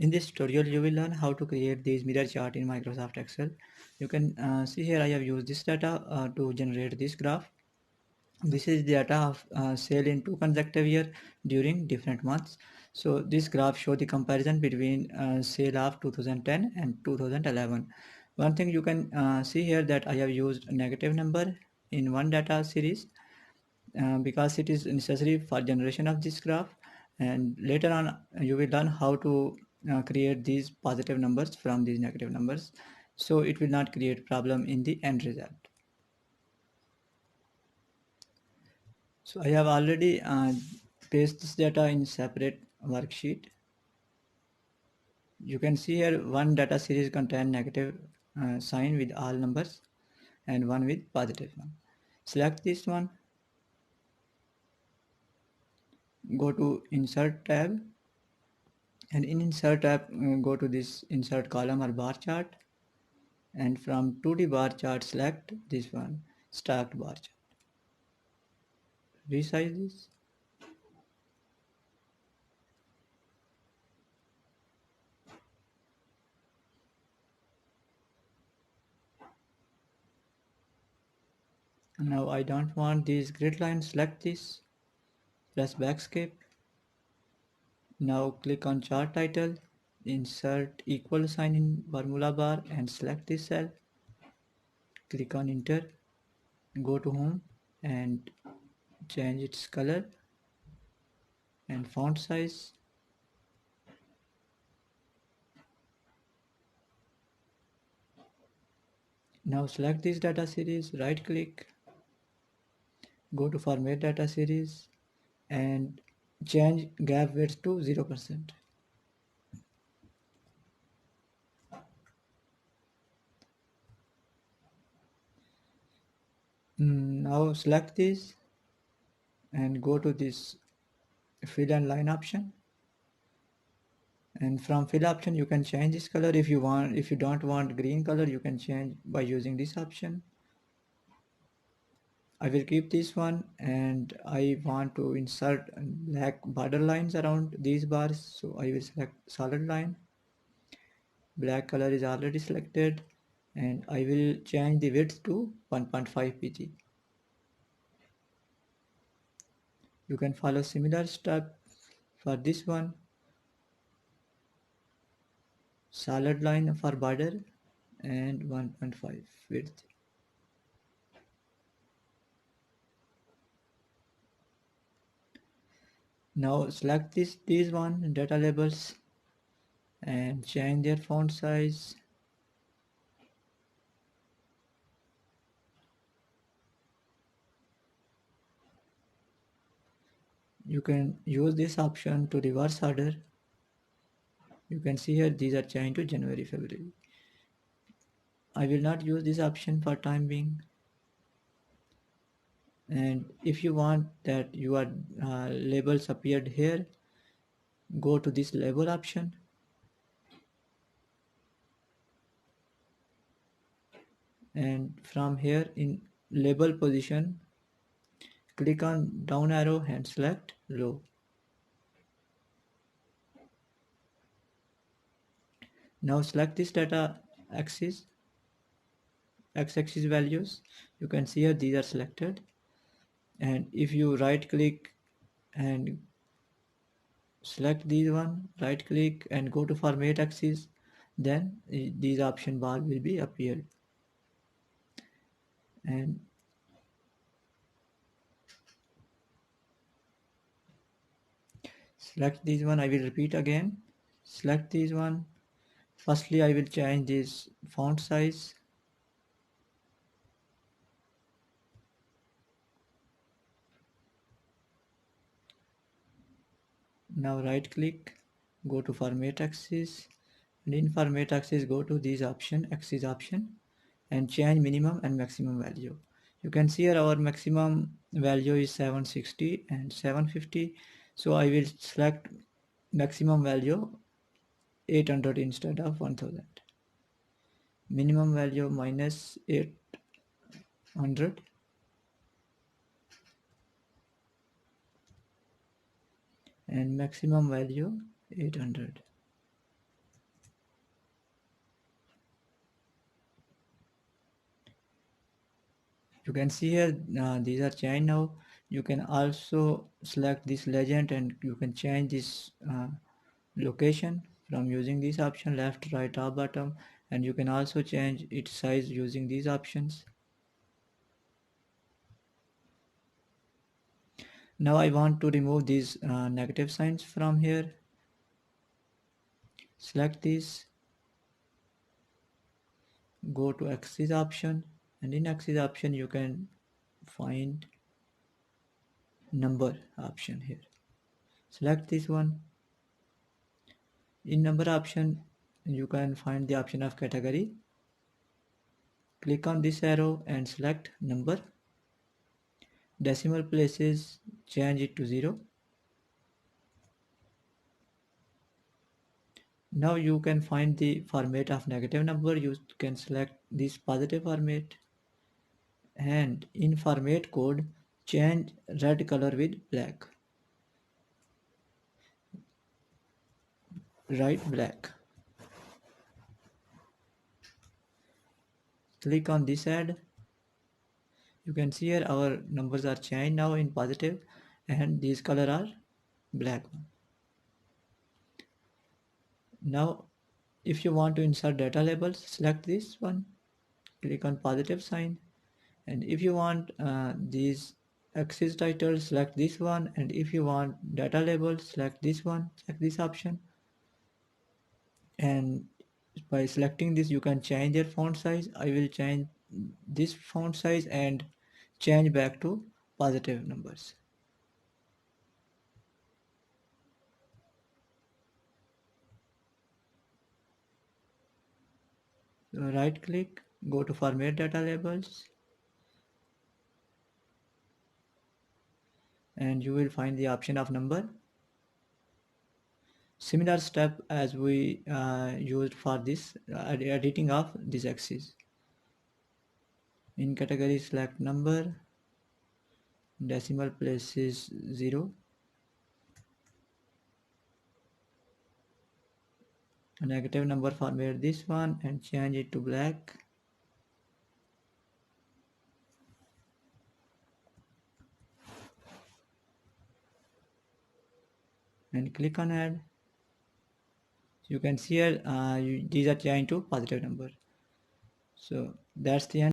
In this tutorial, you will learn how to create these mirror chart in Microsoft Excel. You can see here I have used this data to generate this graph. This is data of sale in 2 consecutive years during different months. So this graph shows the comparison between sale of 2010 and 2011. One thing you can see here that I have used a negative number in one data series because it is necessary for generation of this graph, and later on you will learn how to create these positive numbers from these negative numbers, so it will not create problem in the end result. So I have already pasted this data in separate worksheet. You can see here one data series contain negative sign with all numbers and one with positive one. Select this one, go to insert tab, and in insert tab go to this insert column or bar chart, and from 2D bar chart select this one, stacked bar chart. Resize this. Now I don't want this grid line, select this, press backscape. Now click on chart title, insert equal sign in formula bar and select this cell. Click on enter, go to home and change its color and font size. Now select this data series, right click, go to format data series and change gap width to 0%. Now select this and go to this fill and line option, and from fill option you can change this color if you want. If you don't want green color, you can change by using this option. I will keep this one, and I want to insert black border lines around these bars, so I will select solid line. Black color is already selected, and I will change the width to 1.5 pg. You can follow similar step for this one. Solid line for border and 1.5 width. Now select these one data labels and change their font size. You can use this option to reverse order. You can see here these are changed to January, February. I will not use this option for time being. And if you want that your labels appeared here, go to this label option and from here in label position click on down arrow and select row. Now select this data axis, x-axis values. You can see here these are selected, and if you right click and select these one, right click and go to format axis, then these option bar will be appeared. And select this one, I will repeat again, select this one. Firstly I will change this font size. Now right click, go to format axis, and in format axis go to this option, axis option, and change minimum and maximum value. You can see here our maximum value is 760 and 750, so I will select maximum value 800 instead of 1000. Minimum value minus 800 and maximum value 800. You can see here these are changed now. You can also select this legend and you can change this location from using this option, left, right, top, bottom, and you can also change its size using these options. Now I want to remove these negative signs from here. Select this, go to axis option, and in axis option you can find number option here. Select this one. In number option you can find the option of category. Click on this arrow and select number. Decimal places, change it to 0. Now you can find the format of negative number. You can select this positive format, and in format code change red color with black. Write black. Click on this add. You can see here our numbers are changed now in positive and these color are black. Now if you want to insert data labels, select this one, click on positive sign, and if you want these axis titles, select this one, and if you want data labels, select this one, select this option, and by selecting this you can change their font size. I will change this font size and change back to positive numbers. So right click, go to format data labels, and you will find the option of number. Similar step as we used for this editing of this axis. In category select number, decimal places 0, a negative number format this one and change it to black. And click on add. You can see here these are changed to positive number. So that's the end.